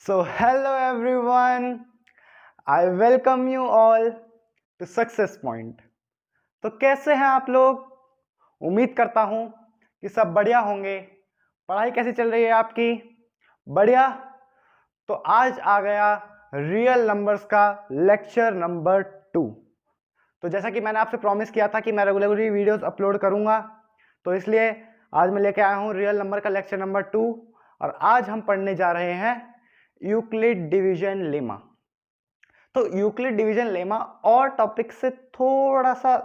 So, hello everyone. I welcome you all to Success Point. तो कैसे हैं आप लोग? उम्मीद करता हूं कि सब बढ़िया होंगे। पढ़ाई कैसी चल रही है आपकी? बढ़िया। तो आज आ गया रियल नंबर्स का लेक्चर नंबर 2। तो जैसा कि मैंने आपसे प्रॉमिस किया था कि मैं रेगुलरली वीडियोस अपलोड करूंगा, तो इसलिए आज मैं लेके आया हूं रियल नंबर का लेक्चर नंबर 2। और आज हम पढ़ने जा रहे हैं यूक्लिड डिवीजन लेमा। तो यूक्लिड डिवीजन लेमा और टॉपिक से थोड़ा सा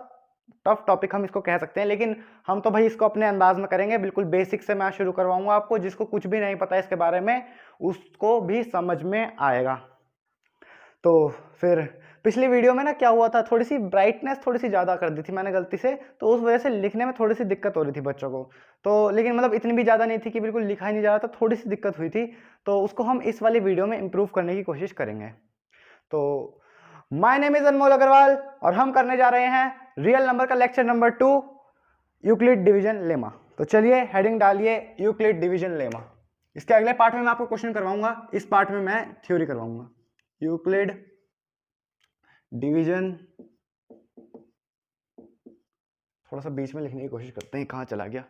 टफ टॉपिक हम इसको कह सकते हैं, लेकिन हम तो भाई इसको अपने अंदाज में करेंगे। बिल्कुल बेसिक से मैं शुरू करवाऊंगा आपको। जिसको कुछ भी नहीं पता इसके बारे में उसको भी समझ में आएगा। तो फिर पिछली वीडियो में ना क्या हुआ था, थोड़ी सी ब्राइटनेस थोड़ी सी ज़्यादा कर दी थी मैंने गलती से, तो उस वजह से लिखने में थोड़ी सी दिक्कत हो रही थी बच्चों को। तो लेकिन मतलब इतनी भी ज़्यादा नहीं थी कि बिल्कुल लिखा ही नहीं जा रहा था, थोड़ी सी दिक्कत हुई थी। तो उसको हम इस वाली वीडियो में इम्प्रूव करने की कोशिश करेंगे। तो माय नेम इज अनमोल अग्रवाल और हम करने जा रहे हैं रियल नंबर का lecture number 2, Euclid division lemma. तो चलिए हेडिंग डालिए, यूक्लिड डिवीजन लेमा। इसके अगले पार्ट में मैं आपको क्वेश्चन करवाऊंगा, इस पार्ट में मैं थ्योरी करवाऊंगा। यूक्लिड डिवीजन, थोड़ा सा बीच में लिखने की कोशिश करते हैं, कहाँ चला गया।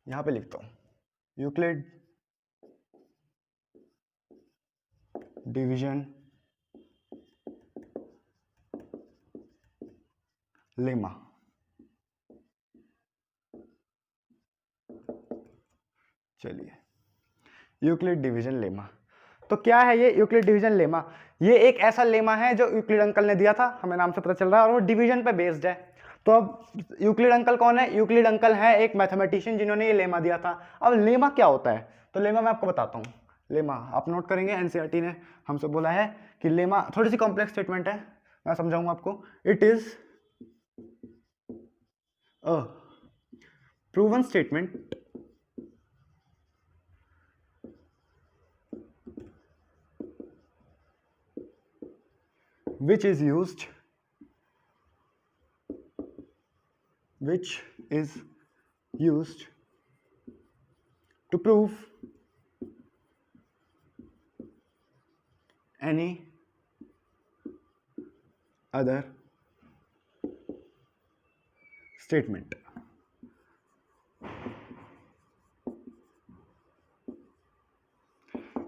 यहां पे लिखता हूं, यूक्लिड डिवीजन लेमा। चलिए, यूक्लिड डिवीजन लेमा। तो क्या है ये यूक्लिड डिवीजन लेमा? ये एक ऐसा लेमा है जो यूक्लिड अंकल ने दिया था, हमें नाम से पता चल रहा है, और वो डिवीजन पे बेस्ड है। तो अब यूक्लिड अंकल कौन है? यूक्लिड अंकल है एक मैथमेटिशियन जिन्होंने ये लेमा दिया था। अब लेमा क्या होता है? तो लेमा मैं आपको बताता हूँ। लेमा आप नोट करेंगे, एनसीईआरटी ने हमसे बोला है कि लेमा थोड़ी सी कॉम्प्लेक्स स्टेटमेंट है, मैं समझाऊंगा आपको। It is a proven statement which is used to prove any other statement।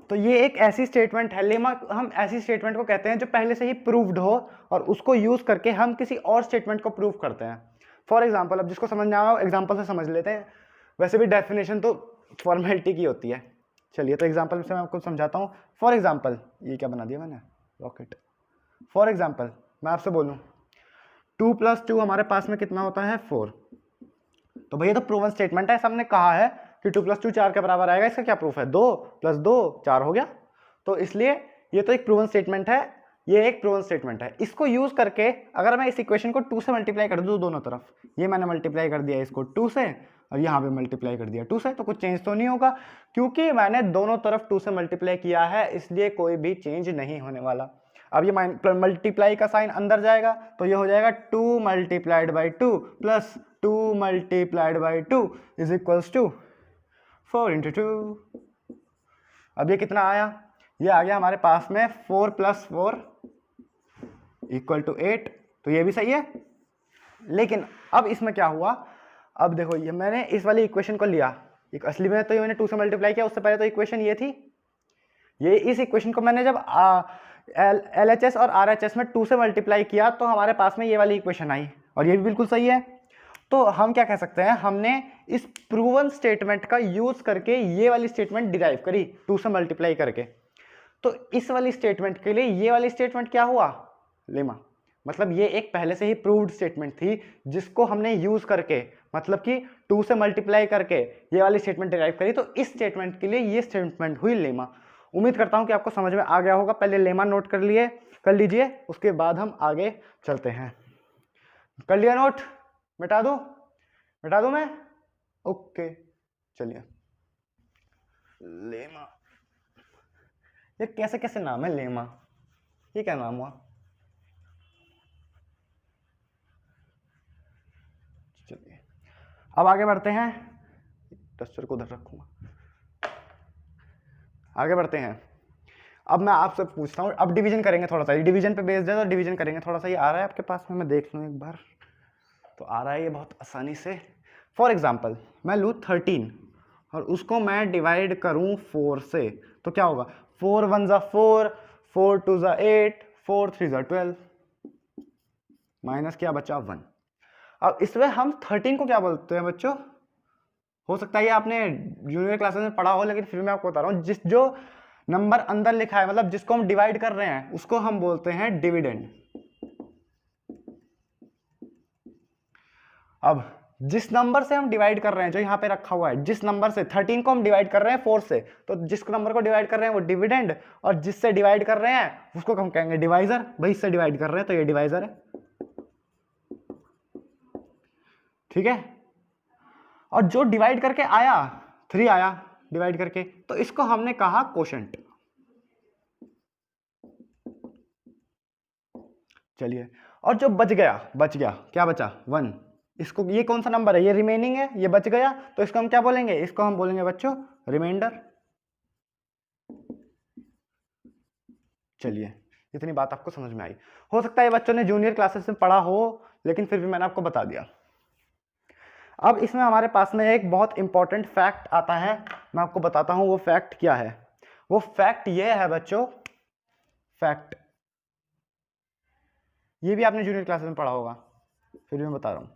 तो ये एक ऐसी स्टेटमेंट है, लेमा हम ऐसी स्टेटमेंट को कहते हैं जो पहले से ही प्रूव्ड हो और उसको यूज करके हम किसी और स्टेटमेंट को प्रूव करते हैं। फॉर एग्जाम्पल, अब जिसको समझ में आया एग्जाम्पल से समझ लेते हैं, वैसे भी डेफिनेशन तो फॉर्मेलिटी की होती है। चलिए, तो एग्जाम्पल से मैं आपको समझाता हूँ। फॉर एग्जाम्पल, ये क्या बना दिया मैंने, रॉकेट। फॉर एग्जाम्पल मैं आपसे बोलूँ 2 + 2 हमारे पास में कितना होता है? 4। तो भैया तो प्रूवन स्टेटमेंट है, सबने कहा है कि 2 + 2 4 के बराबर आएगा। इसका क्या प्रूफ है? 2 + 2 4 हो गया। तो इसलिए ये तो एक प्रूवन स्टेटमेंट है, ये एक प्रूवन स्टेटमेंट है। इसको यूज करके अगर मैं इस इक्वेशन को 2 से मल्टीप्लाई कर दूं दोनों तरफ, ये मैंने मल्टीप्लाई कर दिया इसको 2 से और यहाँ पे मल्टीप्लाई कर दिया 2 से, तो कुछ चेंज तो नहीं होगा क्योंकि मैंने दोनों तरफ 2 से मल्टीप्लाई किया है, इसलिए कोई भी चेंज नहीं होने वाला। अब ये मल्टीप्लाई का साइन अंदर जाएगा तो ये हो जाएगा 2 × 2 प्लस 2 × 2 इज इक्वल्स टू 4 × 2। अब ये कितना आया? ये आ गया हमारे पास में 4 + 4 = 8। तो ये भी सही है। लेकिन अब इसमें क्या हुआ? अब देखो, ये मैंने इस वाली इक्वेशन को लिया, एक असली में तो ये मैंने 2 से मल्टीप्लाई किया, उससे पहले तो इक्वेशन ये थी। ये इस इक्वेशन को मैंने जब LHS और RHS में 2 से मल्टीप्लाई किया तो हमारे पास में ये वाली इक्वेशन आई, और ये भी बिल्कुल सही है। तो हम क्या कह सकते हैं, हमने इस प्रूवन स्टेटमेंट का यूज करके ये वाली स्टेटमेंट डिराइव करी 2 से मल्टीप्लाई करके। तो इस वाली स्टेटमेंट के लिए ये वाली स्टेटमेंट क्या हुआ? लेमा। मतलब ये एक पहले से ही प्रूव्ड स्टेटमेंट थी जिसको हमने यूज करके, मतलब कि 2 से मल्टीप्लाई करके ये वाली स्टेटमेंट डिराइव करी। तो इस स्टेटमेंट के लिए ये स्टेटमेंट हुई लेमा। उम्मीद करता हूं कि आपको समझ में आ गया होगा। पहले लेमा नोट कर लीजिए, उसके बाद हम आगे चलते हैं। कर लिया नोट? मिटा दूं मैं? ओके, चलिए। लेमा, ये कैसे कैसे नाम है लेमा, ये क्या नाम हुआ? चलिए, अब आगे बढ़ते हैं, डस्टर को उधर रखूंगा, आगे बढ़ते हैं। अब मैं आपसे पूछता हूँ, अब डिवीजन करेंगे थोड़ा सा, डिवीजन पे बेस्ड है तो डिवीजन करेंगे थोड़ा सा। ये आ रहा है आपके पास में, मैं देख लूँ एक बार, तो आ रहा है ये बहुत आसानी से। फॉर एग्जाम्पल मैं लूँ 13 और उसको मैं डिवाइड करूँ 4 से, तो क्या होगा? 4 1 ज़ा 4, 4 2 ज़ा 8, 4 3 ज़ा 12, माइनस क्या बचा? 1। अब इसमें हम 13 को क्या बोलते हैं बच्चों? हो सकता है ये आपने जूनियर क्लासेस में पढ़ा हो, लेकिन फिर मैं आपको बता रहा हूँ, जो नंबर अंदर लिखा है, मतलब जिसको हम डिवाइड कर रहे हैं, उसको हम बोलते हैं डिविडेंड। अब जिस नंबर से हम डिवाइड कर रहे हैं, जो यहाँ पे रखा हुआ है, जिस नंबर से 13 को हम डिवाइड कर रहे हैं 4 से, तो जिस नंबर को डिवाइड कर रहे हैं वो डिविडेंड, और जिससे डिवाइड कर रहे हैं उसको हम कहेंगे डिवाइजर। भाई इससे डिवाइड कर रहे हैं तो ये डिवाइजर है, ठीक है। और जो डिवाइड करके आया 3 आया डिवाइड करके, तो इसको हमने कहा कोशेंट। चलिए, और जो बच गया क्या बचा? 1। इसको, ये कौन सा नंबर है? ये रिमेनिंग है, ये बच गया, तो इसको हम क्या बोलेंगे? इसको हम बोलेंगे बच्चों रिमाइंडर। चलिए, इतनी बात आपको समझ में आई। हो सकता है बच्चों ने जूनियर क्लासेस में पढ़ा हो, लेकिन फिर भी मैंने आपको बता दिया। अब इसमें हमारे पास में एक बहुत इंपॉर्टेंट फैक्ट आता है, मैं आपको बताता हूं वो फैक्ट क्या है। वो फैक्ट ये है बच्चों, फैक्ट ये भी आपने जूनियर क्लासेस में पढ़ा होगा, फिर भी मैं बता रहा हूं।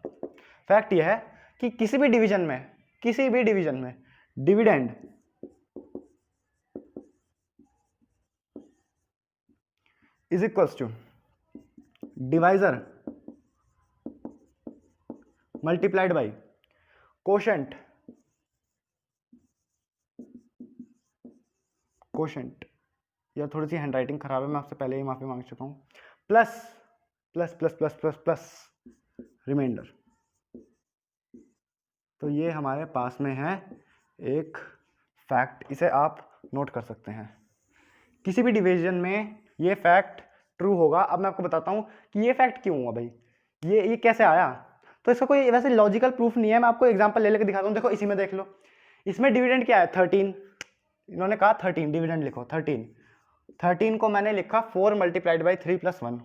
फैक्ट ये है कि किसी भी डिवीजन में dividend is equals to divisor multiplied by quotient. यार थोड़ी सी हैंडराइटिंग खराब है, मैं आपसे पहले ही माफी मांग चुका हूँ। Plus plus plus plus plus plus remainder. तो ये हमारे पास में है एक फैक्ट, इसे आप नोट कर सकते हैं। किसी भी डिवीजन में ये फैक्ट ट्रू होगा। अब मैं आपको बताता हूँ कि ये फैक्ट क्यों हुआ भाई, ये कैसे आया। तो इसका कोई वैसे लॉजिकल प्रूफ नहीं है, मैं आपको एग्जांपल ले लेकर दिखाता हूँ। देखो इसी में देख लो, इसमें डिविडेंड क्या है? 13। इन्होंने कहा 13 डिविडेंड लिखो, 13 को मैंने लिखा 4 मल्टीप्लाइड बाई 3 प्लस 1।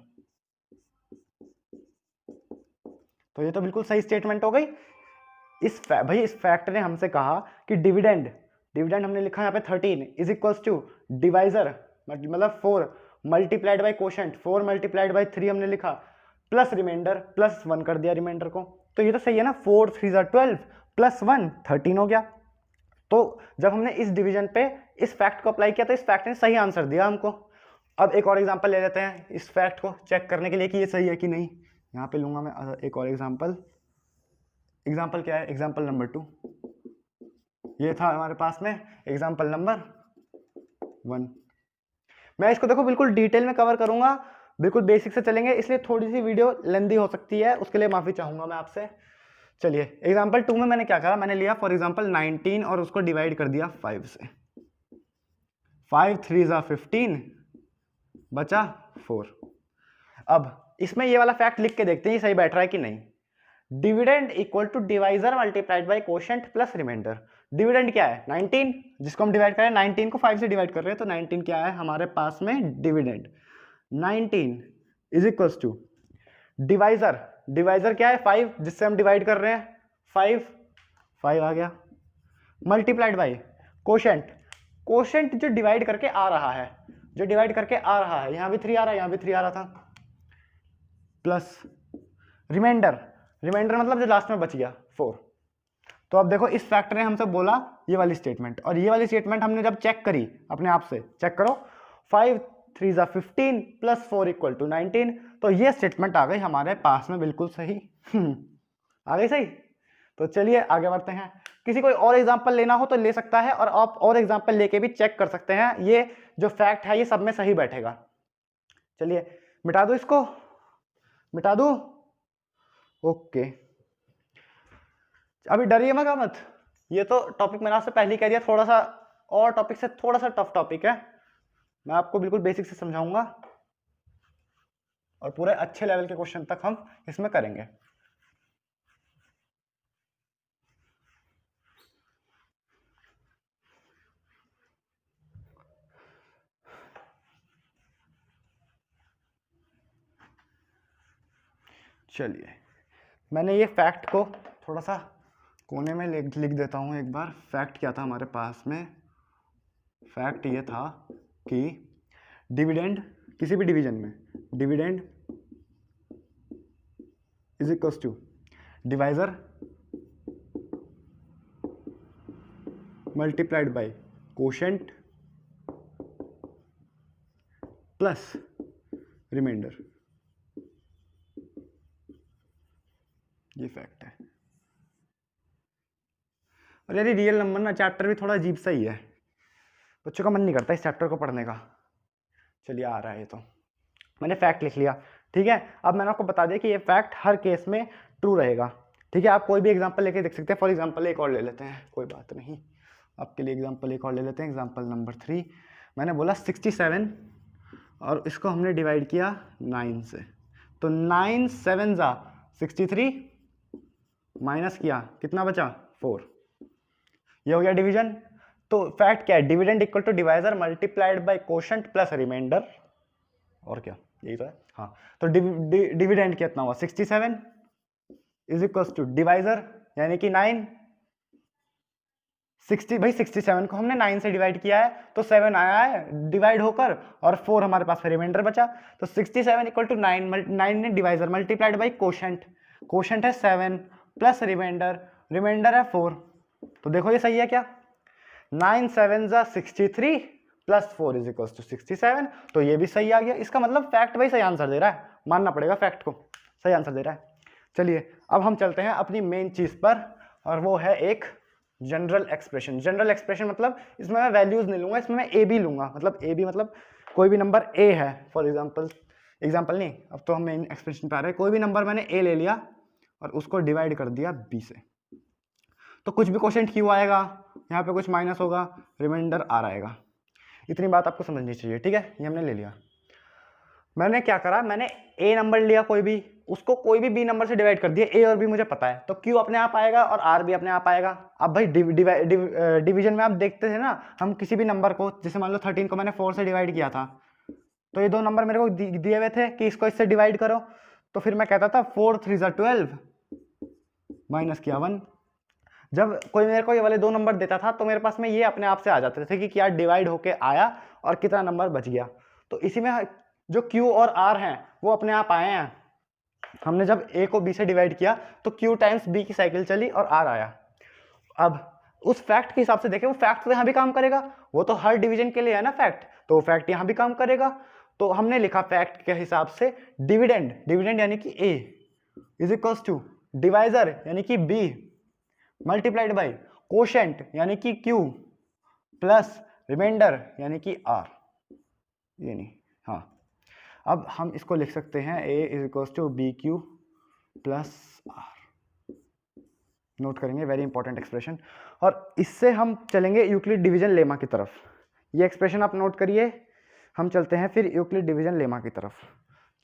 तो ये तो बिल्कुल सही स्टेटमेंट हो गई। भाई इस फैक्ट ने हमसे कहा कि डिविडेंड हमने लिखा यहाँ पे 13 इज इक्वल्स टू डिवाइजर, मतलब 4 multiplied by quotient, 4 multiplied by 3 हमने लिखा, प्लस रिमाइंडर, प्लस 1 कर दिया रिमाइंडर को। तो ये तो सही है ना, 4 3 12 प्लस 1 13 हो गया। तो जब हमने इस डिवीजन पे इस फैक्ट को अप्लाई किया तो इस फैक्ट ने सही आंसर दिया हमको। अब एक और एग्जांपल ले लेते हैं इस फैक्ट को चेक करने के लिए कि ये सही है कि नहीं। यहाँ पे लूंगा मैं एक और एग्जांपल क्या है? Example number 2। ये था हमारे पास में एग्जांपल नंबर 1। मैं इसको देखो बिल्कुल डिटेल में कवर करूंगा, बिल्कुल बेसिक से चलेंगे, इसलिए थोड़ी सी वीडियो लेंदी हो सकती है, उसके लिए माफी चाहूंगा मैं आपसे। चलिए एग्जांपल 2 में मैंने क्या करा, मैंने लिया फॉर एग्जांपल 19 और उसको डिवाइड कर दिया 5 से। 5 3 ज़ा 15 बचा 4। अब इसमें ये वाला फैक्ट लिख के देखते हैं ये सही बैठ रहा है कि नहीं। Dividend equal to divisor multiplied by quotient plus remainder. Dividend क्या है? 19, जिसको हम डिवाइड करें, 19 को 5 से डिवाइड कर रहे हैं, तो 19 क्या है हमारे पास में? Dividend. 19 is equals to divisor क्या है? 5, जिससे हम डिवाइड कर रहे हैं, 5 आ गया, मल्टीप्लाइड बाई कोशेंट जो डिवाइड करके आ रहा है, यहाँ भी 3 आ रहा है, यहाँ भी 3 आ रहा था, प्लस रिमाइंडर मतलब जो लास्ट में बच गया 4। तो अब देखो इस फैक्टर ने हमसे बोला ये वाली स्टेटमेंट, और ये वाली स्टेटमेंट हमने जब चेक करी अपने आप से, चेक करो, 5 3 ज़ा 15 प्लस 4 इक्वल टू 19, तो ये स्टेटमेंट आ गई हमारे पास में बिल्कुल सही। आ गई सही। तो चलिए आगे बढ़ते हैं। किसी कोई और एग्जांपल लेना हो तो ले सकता है, और आप और एग्जांपल लेके भी चेक कर सकते हैं, ये जो फैक्ट है ये सब में सही बैठेगा। चलिए मिटा दो इसको, मिटा दो, ओके। अभी डरिए मत, ये तो टॉपिक मैंने आपसे पहले ही कह दिया, थोड़ा सा और टॉपिक से थोड़ा सा टफ टॉपिक है, मैं आपको बिल्कुल बेसिक से समझाऊंगा और पूरे अच्छे लेवल के क्वेश्चन तक हम इसमें करेंगे। चलिए मैंने ये फैक्ट को थोड़ा सा कोने में लिख देता हूँ एक बार। फैक्ट क्या था हमारे पास में? फैक्ट ये था कि डिविडेंड किसी भी डिवीजन में dividend is equals to divisor multiplied by quotient plus remainder. ये फैक्ट है। और यार रियल नंबर ना चैप्टर भी थोड़ा अजीब सा ही है, बच्चों का मन नहीं करता इस चैप्टर को पढ़ने का। चलिए आ रहा है ये तो मैंने फैक्ट लिख लिया, ठीक है। अब मैंने आपको बता दिया कि ये फैक्ट हर केस में ट्रू रहेगा, ठीक है। आप कोई भी एग्जांपल लेके देख सकते हैं। फॉर एग्जांपल एक और ले लेते हैं, कोई बात नहीं, आपके लिए एग्जांपल एक और ले लेते हैं। एग्जांपल नंबर 3 मैंने बोला 67 और इसको हमने डिवाइड किया 9 से, तो 9 7 जा 63 माइनस किया कितना बचा 4। ये हो गया डिवीजन। तो फैक्ट क्या है? Dividend equal to divisor multiplied by quotient plus remainder. और क्या, यही तो है। हाँ, तो डिविडेंड कितना हुआ 67 इज इक्वल टू डिवाइजर यानी कि 9। 67 को हमने 9 से डिवाइड किया है तो 7 आया है डिवाइड होकर और 4 हमारे पास रिमाइंडर बचा। तो 67 इक्वल टू 9 ने divisor multiplied by quotient, quotient है 7 प्लस रिमाइंडर है 4। तो देखो ये सही है क्या? 9 7 जा 63 प्लस 4 इज इक्वल टू 67। तो ये भी सही आ गया। इसका मतलब फैक्ट भाई सही आंसर दे रहा है, मानना पड़ेगा फैक्ट को, सही आंसर दे रहा है। चलिए अब हम चलते हैं अपनी मेन चीज पर, और वो है एक जनरल एक्सप्रेशन। जनरल एक्सप्रेशन मतलब इसमें मैं वैल्यूज नहीं लूंगा, इसमें मैं ए बी लूंगा। मतलब ए बी मतलब कोई भी नंबर ए है, फॉर एग्जाम्पल नहीं, अब तो हम मेन एक्सप्रेशन पे आ रहे हैं। कोई भी नंबर मैंने ए ले लिया और उसको डिवाइड कर दिया बी से, तो कुछ भी क्वोशिएंट क्यू आएगा, यहाँ पे कुछ माइनस होगा, रिमाइंडर आर आएगा। इतनी बात आपको समझनी चाहिए, ठीक है। ये हमने ले लिया। मैंने क्या करा, मैंने ए नंबर लिया कोई भी, उसको कोई भी बी नंबर से डिवाइड कर दिया। ए और बी मुझे पता है, तो क्यू अपने आप आएगा और आर भी अपने आप आएगा। अब भाई डिवीजन में आप देखते थे ना, हम किसी भी नंबर को, जैसे मान लो 13 को मैंने 4 से डिवाइड किया था, तो ये दो नंबर मेरे को दिए हुए थे कि इसको इससे डिवाइड करो, तो फिर मैं कहता था 4 3 जा 12 माइनस किया 1। जब कोई मेरे को ये वाले दो नंबर देता था तो मेरे पास में ये अपने आप से आ जाते थे कि क्या डिवाइड होके आया और कितना नंबर बच गया। तो इसी में जो Q और R हैं वो अपने आप आए हैं। हमने जब A को B से डिवाइड किया तो Q टाइम्स B की साइकिल चली और R आया। अब उस फैक्ट के हिसाब से देखें, वो फैक्ट तो यहाँ भी काम करेगा, वो तो हर डिवीजन के लिए है ना फैक्ट, तो वो फैक्ट यहाँ भी काम करेगा। तो हमने लिखा फैक्ट के हिसाब से डिविडेंड यानी कि A is equals to divisor यानी कि B मल्टीप्लाइड बाई कोशेंट यानी कि Q प्लस रिमाइंडर यानी कि R। ये नहीं, हाँ, अब हम इसको लिख सकते हैं A is equals to B Q plus R। Note करेंगे, वेरी इंपॉर्टेंट एक्सप्रेशन। और इससे हम चलेंगे यूक्लिड डिवीजन लेमा की तरफ। ये एक्सप्रेशन आप नोट करिए, हम चलते हैं फिर यूक्लिड डिवीजन लेमा की तरफ।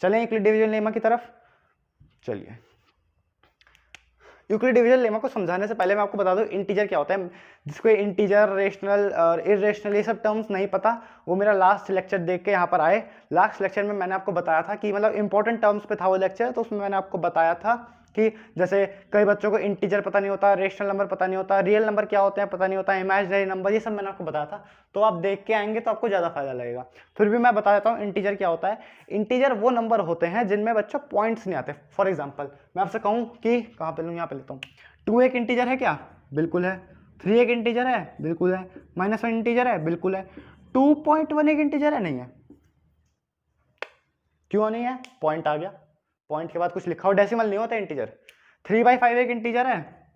चलें यूक्लिड डिवीजन लेमा की तरफ, चलिए। यूक्लिड डिवीजन लेमा को समझाने से पहले मैं आपको बता दूं इंटीजर क्या होता है। जिसको इंटीजर, रेशनल और इरेशनल ये सब टर्म्स नहीं पता, वो मेरा लास्ट लेक्चर देख के यहाँ पर आए। लास्ट लेक्चर में मैंने आपको बताया था कि मतलब इंपॉर्टेंट टर्म्स पे था वो लेक्चर, तो उसमें मैंने आपको बताया था कि जैसे कई बच्चों को इंटीजर पता नहीं होता, रेशनल नंबर पता नहीं होता, रियल नंबर क्या होते हैं पता नहीं होता, इमेजिनरी नंबर, ये सब मैंने आपको बताया था। तो आप देख के आएंगे तो आपको ज़्यादा फायदा लगेगा। फिर भी मैं बता देता हूँ इंटीजर क्या होता है। इंटीजर वो नंबर होते हैं जिनमें बच्चों पॉइंट्स नहीं आते। फॉर एग्जाम्पल मैं आपसे कहूँ कि कहाँ पे लूँ, यहाँ पे लेता हूँ। 2 एक इंटीजर है क्या? बिल्कुल है। 3 एक इंटीजर है? बिल्कुल है। -1 इंटीजर है? बिल्कुल है। 2.1 एक इंटीजर है? नहीं है। क्यों नहीं है? पॉइंट आ गया, पॉइंट के बाद कुछ लिखा हो, डेसिमल नहीं होता इंटीजर। 3/5 एक इंटीजर है?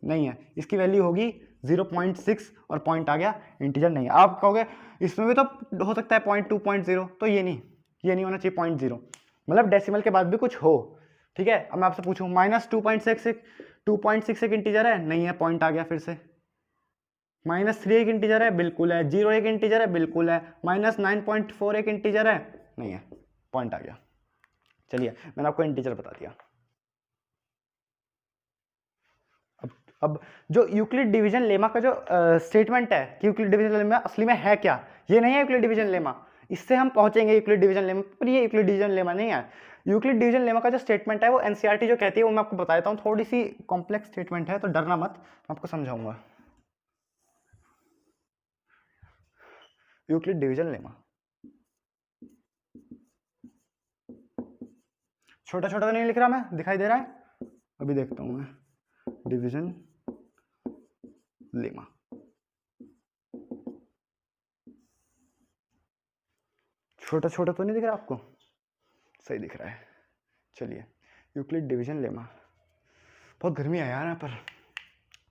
नहीं है, इसकी वैल्यू होगी 0.6 और पॉइंट आ गया, इंटीजर नहीं है। आप कहोगे इसमें भी तो हो सकता है 0.2.0, तो ये नहीं होना चाहिए 0.0, मतलब डेसिमल के बाद भी कुछ हो, ठीक है। अब मैं आपसे पूछूं -2.6 एक इंटीजर है? नहीं है, पॉइंट आ गया फिर से। -3 एक इंटीजर है? बिल्कुल है। 0 एक इंटीजर है? बिल्कुल है। -9.4 एक इंटीजर है? नहीं है, पॉइंट आ गया। चलिए मैंने आपको इंटीजर बता दिया। अब जो यूक्लिड डिवीजन लेमा का जो स्टेटमेंट है कि यूक्लिड डिवीजन लेमा असली में है क्या, ये नहीं है यूक्लिड डिवीजन लेमा। इससे हम पहुंचेंगे यूक्लिड डिवीजन लेमा पर, ये यूक्लिड डिवीजन लेमा नहीं है। यूक्लिड डिवीजन लेमा का जो स्टेटमेंट है वो एनसीईआरटी जो कहती है वो मैं आपको बता देता हूँ, थोड़ी सी कॉम्प्लेक्स स्टेटमेंट है तो डरना मत, मैं आपको समझाऊंगा। यूक्लिड डिवीजन लेमा छोटा छोटा तो नहीं लिख रहा मैं, दिखाई दे रहा है? अभी देखता हूँ मैं, डिवीजन लेमा छोटा छोटा तो नहीं दिख रहा आपको? सही दिख रहा है। चलिए, यूक्लिड डिवीजन लेमा, बहुत गर्मी है यार यहाँ पर।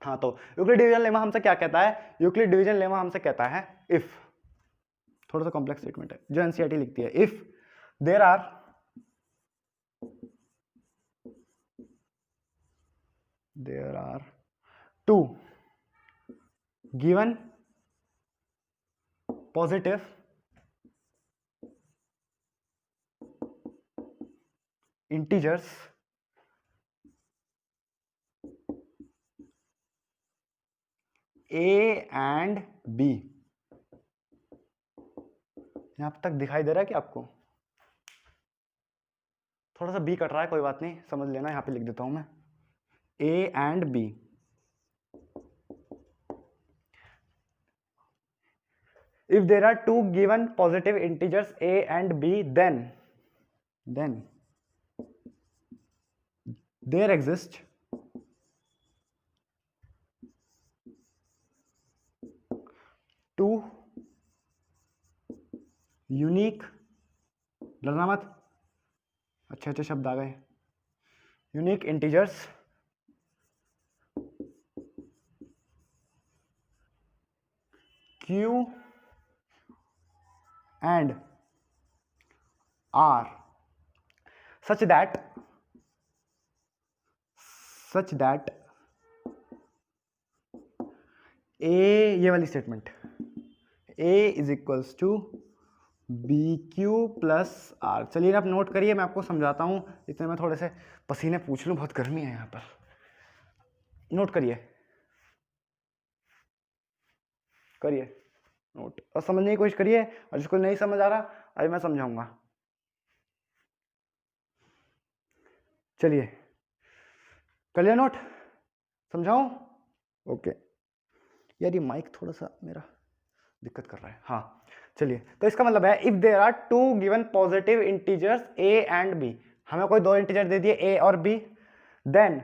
हाँ, तो यूक्लिड डिवीजन लेमा हमसे क्या कहता है? यूक्लिड डिवीजन लेमा हमसे कहता है इफ, थोड़ा सा कॉम्प्लेक्स स्टेटमेंट है जो एनसीईआरटी लिखती है, if there are two given positive integers A and B, यहां तक दिखाई दे रहा है कि आपको? थोड़ा सा B कट रहा है, कोई बात नहीं, समझ लेना, यहां पे लिख देता हूं मैं A and B। If there are two given positive integers A and B, then there exist two unique, डरना मत, अच्छे अच्छे शब्द आ गए, unique integers Q and R such that A, ये वाली statement, A is equals to B Q plus R. चलिए आप नोट करिए, मैं आपको समझाता हूँ, इतने में थोड़े से पसीने पूछ लूँ, बहुत गर्मी है यहाँ पर। नोट करिए नोट, और समझने की कोशिश करिए, और जिसको नहीं समझ आ रहा अभी मैं समझाऊंगा। चलिए कर लिया नोट, समझाऊं? ओके यार, ये माइक थोड़ा सा मेरा दिक्कत कर रहा है। हाँ चलिए, तो इसका मतलब है if there are two given positive integers A and B, हमें कोई दो इंटीजर दे दिए A और B, then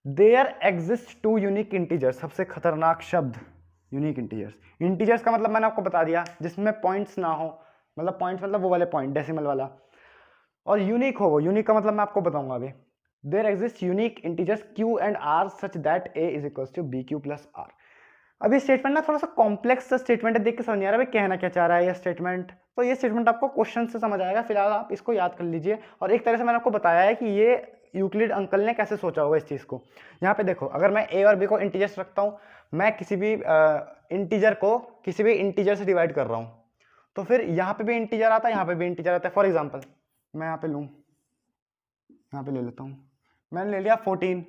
there exist two unique integers, सबसे खतरनाक शब्द यूनिक इंटीजर्स। इंटीजर्स का मतलब मैंने आपको बता दिया, जिसमें पॉइंट्स ना हो, मतलब पॉइंट्स मतलब वो वाले पॉइंट डेसिमल वाला, और यूनिक हो। वो यूनिक का मतलब मैं आपको बताऊंगा अभी। There exist unique integers Q and R such that A is equals to BQ plus R। अब ये स्टेटमेंट ना थोड़ा सा कॉम्प्लेक्स स्टेटमेंट है, देख के समझ नहीं आ रहा भाई कहना क्या चाह रहा है ये स्टेटमेंट। तो ये स्टेटमेंट आपको क्वेश्चन से समझ आएगा, फिलहाल आप इसको याद कर लीजिए। और एक तरह से मैंने आपको बताया है कि ये यूक्लिड अंकल ने कैसे सोचा होगा इस चीज़ को। यहाँ पे देखो, अगर मैं A और B को इंटीजर्स रखता हूँ, मैं किसी भी इंटीजर को किसी भी इंटीजर से डिवाइड कर रहा हूँ, तो फिर यहाँ पे भी इंटीजर आता है, यहाँ पे भी इंटीजर आता है। फॉर एग्जाम्पल मैं यहाँ पे लूँ, यहाँ पे ले लेता हूँ, मैंने ले लिया 14,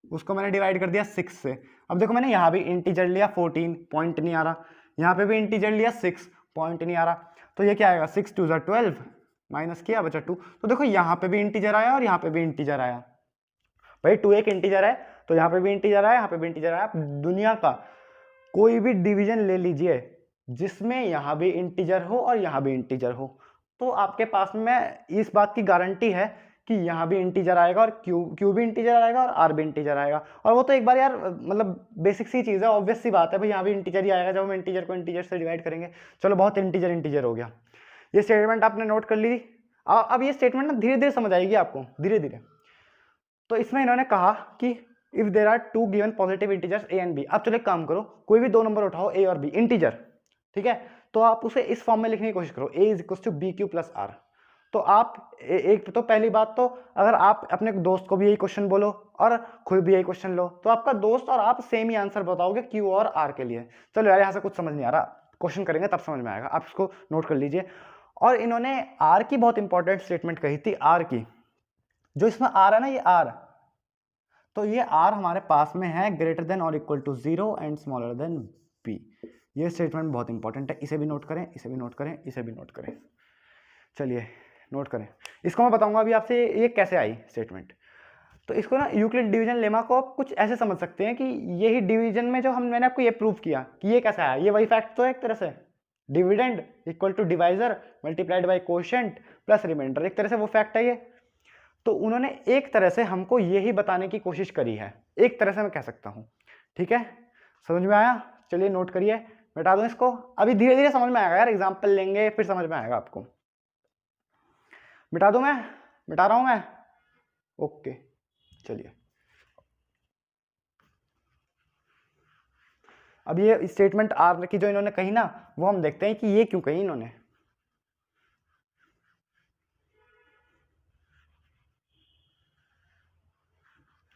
उसको मैंने डिवाइड कर दिया 6 से। अब देखो मैंने यहाँ भी इंटीजर लिया 14, पॉइंट नहीं आ रहा, यहाँ पे भी इंटीजर लिया 6, पॉइंट नहीं आ रहा, तो ये क्या आएगा 6 2 12, माइनस किया बचा 2। तो देखो यहाँ पे भी इंटीजर आया और यहाँ पे भी इंटीजर आया। भाई 2 एक इंटीजर है तो यहाँ पे भी इंटीजर आया, यहाँ पे भी इंटीजर आया। आप दुनिया का कोई भी डिवीजन ले लीजिए जिसमें यहाँ भी इंटीजर हो और यहाँ भी इंटीजर हो, तो आपके पास में इस बात की गारंटी है कि यहाँ भी इंटीजर आएगा और क्यू भी इंटीजर आएगा और आर भी इंटीजर आएगा। और वो तो एक बार यार मतलब बेसिक सी चीज़ है, ऑब्वियस सी बात है भाई, यहाँ भी इंटीजर ही आएगा जब हम इंटीजर को इंटीजर से डिवाइड करेंगे। चलो बहुत इंटीजर हो गया, ये स्टेटमेंट आपने नोट कर ली। अब ये स्टेटमेंट ना धीरे धीरे समझ आएगी आपको, धीरे धीरे। तो इसमें इन्होंने कहा कि if there are two given positive integers A and B। अब चलो एक काम करो, कोई भी दो नंबर उठाओ A और B इंटीजर, ठीक है, तो आप उसे इस फॉर्म में लिखने की कोशिश करो, A is equal to B Q plus R. तो आप एक तो पहली बात तो अगर आप अपने दोस्त को भी यही क्वेश्चन बोलो और खुद भी यही क्वेश्चन लो, तो आपका दोस्त और आप सेम ही आंसर बताओगे Q और R के लिए। चलो यार यहाँ से कुछ समझ नहीं आ रहा, क्वेश्चन करेंगे तब समझ में आएगा, आप इसको नोट कर लीजिए। और इन्होंने R की बहुत इंपॉर्टेंट स्टेटमेंट कही थी, R की, जो इसमें R है ना, ये R, तो ये R हमारे पास में है ग्रेटर देन और equal to 0 and smaller than B। ये स्टेटमेंट बहुत इंपॉर्टेंट है, इसे भी नोट करें, इसे भी नोट करें, इसे भी नोट करें। चलिए नोट करें, इसको मैं बताऊंगा अभी आपसे ये कैसे आई स्टेटमेंट। तो इसको ना यूक्लिड डिवीजन लेमा को आप कुछ ऐसे समझ सकते हैं कि यही डिवीजन में जो मैंने आपको ये प्रूव किया कि ये कैसा आया, ये वही फैक्ट तो है एक तरह से, dividend equal to divisor multiplied by quotient plus remainder, एक तरह से वो फैक्ट है ये। तो उन्होंने एक तरह से हमको यही बताने की कोशिश करी है, एक तरह से मैं कह सकता हूँ। ठीक है, समझ में आया? चलिए नोट करिए, मिटा दूं इसको, अभी धीरे धीरे समझ में आएगा यार, एग्जाम्पल लेंगे फिर समझ में आएगा आपको। मिटा दूं मैं, मिटा रहा हूं मैं, ओके। चलिए अब ये स्टेटमेंट आर की जो इन्होंने कही ना, वो हम देखते हैं कि ये क्यों कही इन्होंने।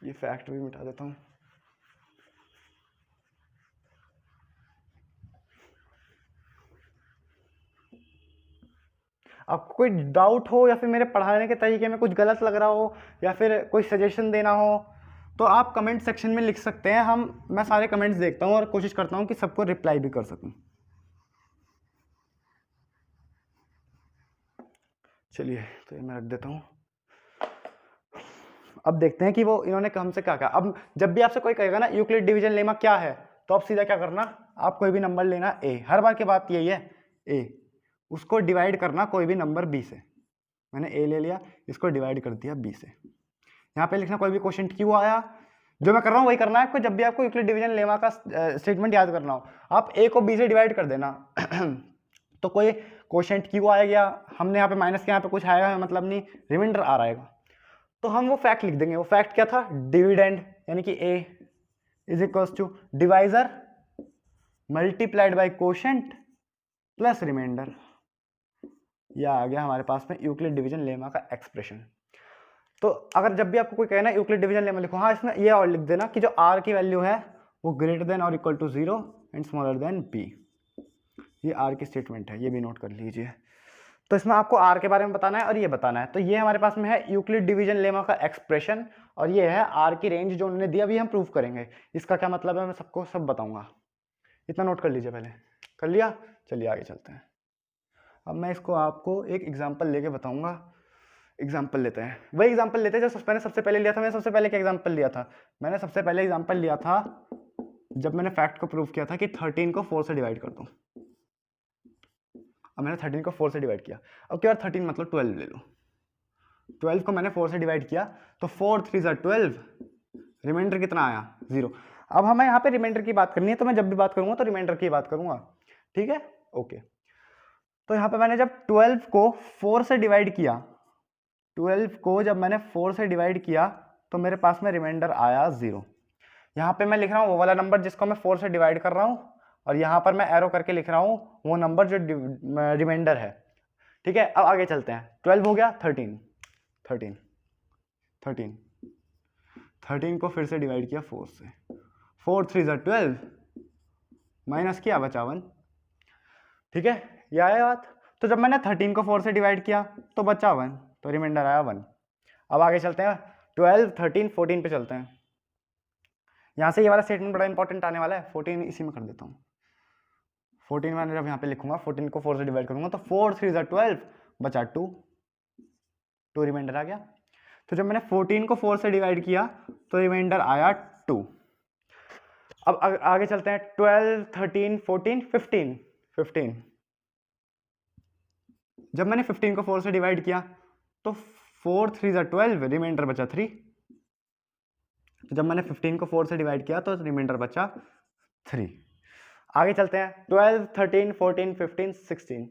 ये फैक्ट भी मिटा देता हूं। आपको कोई डाउट हो या फिर मेरे पढ़ाने के तरीके में कुछ गलत लग रहा हो या फिर कोई सजेशन देना हो तो आप कमेंट सेक्शन में लिख सकते हैं। मैं सारे कमेंट्स देखता हूं और कोशिश करता हूं कि सबको रिप्लाई भी कर सकूं। चलिए तो ये मैं रख देता हूं। अब देखते हैं कि वो इन्होंने हमसे क्या कहा। अब जब भी आपसे कोई कहेगा ना यूक्लिड डिवीजन लेमा क्या है, तो आप सीधा क्या करना, आप कोई भी नंबर लेना ए, हर बार की बात यही है ए, उसको डिवाइड करना कोई भी नंबर बी से। मैंने ए ले लिया, इसको डिवाइड कर दिया बी से। यहाँ पे लिखना कोई भी क्वेश्चन क्यों आया, जो मैं कर रहा हूँ वही करना है आपको। जब भी आपको यूक्लिड डिवीजन लेमा का स्टेटमेंट याद करना हो, आप ए को बी से डिवाइड कर देना तो कोई क्वेश्चन क्यों आ गया, हमने यहाँ पे माइनस के यहाँ पे कुछ आएगा मतलब नहीं, रिमाइंडर आ रहेगा, तो हम वो फैक्ट लिख देंगे। वो फैक्ट क्या था, डिविडेंड यानी कि a is equals to divisor multiplied by quotient plus remainder. यह आ गया हमारे पास में यूक्लिड डिवीजन लेमा का एक्सप्रेशन। तो अगर जब भी आपको कोई कहना है यूक्लिड डिवीजन लेमा लिखो, हाँ इसमें ये और लिख देना कि जो आर की वैल्यू है वो ग्रेटर देन और equal to 0 and smaller than B. ये आर की स्टेटमेंट है, ये भी नोट कर लीजिए। तो इसमें आपको आर के बारे में बताना है और ये बताना है। तो ये हमारे पास में है यूक्लिड डिवीजन लेमा का एक्सप्रेशन और ये है आर की रेंज जो उन्होंने दी, अभी हम प्रूव करेंगे। इसका क्या मतलब है मैं सबको सब बताऊंगा, इतना नोट कर लीजिए। पहले कर लिया, चलिए आगे चलते हैं। अब मैं इसको आपको एक एग्जाम्पल लेके बताऊंगा। एग्जाम्पल लेते हैं, वही एग्जाम्पल लेते हैं जो मैंने सबसे पहले लिया था। मैंने सबसे पहले क्या एग्जाम्पल लिया था, मैंने सबसे पहले एग्जाम्पल लिया था जब मैंने फैक्ट को प्रूव किया था कि 13 को 4 से डिवाइड कर दूं। अब मैंने 13 को 4 से डिवाइड किया, अब क्या 13 मतलब 12 ले लो। 12 को मैंने 4 से डिवाइड किया तो 4 3 ज़ा 12, रिमाइंडर कितना आया 0। अब हमें यहाँ पे रिमाइंडर की बात करनी है, तो मैं जब भी बात करूंगा तो रिमाइंडर की बात करूंगा, ठीक है ओके। तो यहाँ पे मैंने जब 12 को 4 से डिवाइड किया, 12 को जब मैंने 4 से डिवाइड किया तो मेरे पास में रिमाइंडर आया 0। यहाँ पे मैं लिख रहा हूँ वो वाला नंबर जिसको मैं 4 से डिवाइड कर रहा हूँ और यहाँ पर मैं एरो करके लिख रहा हूँ वो नंबर जो रिमाइंडर है, ठीक है। अब आगे चलते हैं, 12 हो गया 13, 13 13 13 को फिर से डिवाइड किया 4 से, 4 3 ज़ा 12 माइनस किया बचा 1, ठीक है ये आया बात। तो जब मैंने 13 को 4 से डिवाइड किया तो बचा 1, तो रिमाइंडर आया 1। अब आगे चलते हैं 12 13 14 पे चलते हैं। यहाँ से ये वाला स्टेटमेंट बड़ा इंपॉर्टेंट आने वाला है, 14 इसी में कर देता हूँ। 14 मैंने जब यहाँ पे लिखूंगा 14 को 4 से डिवाइड करूंगा तो 4 3 ज़ा 12 बचा 2, 2 रिमाइंडर आ गया। तो जब मैंने 14 को 4 से डिवाइड किया तो रिमाइंडर आया 2। अब आगे चलते हैं 12 13 14 15 15। जब मैंने 15 को 4 से डिवाइड किया तो 4 3 ज़ा 12, रिमाइंडर बचा 3। तो जब मैंने 15 को 4 से डिवाइड किया तो रिमाइंडर बचा 3। आगे चलते हैं 12 13 14 15 16।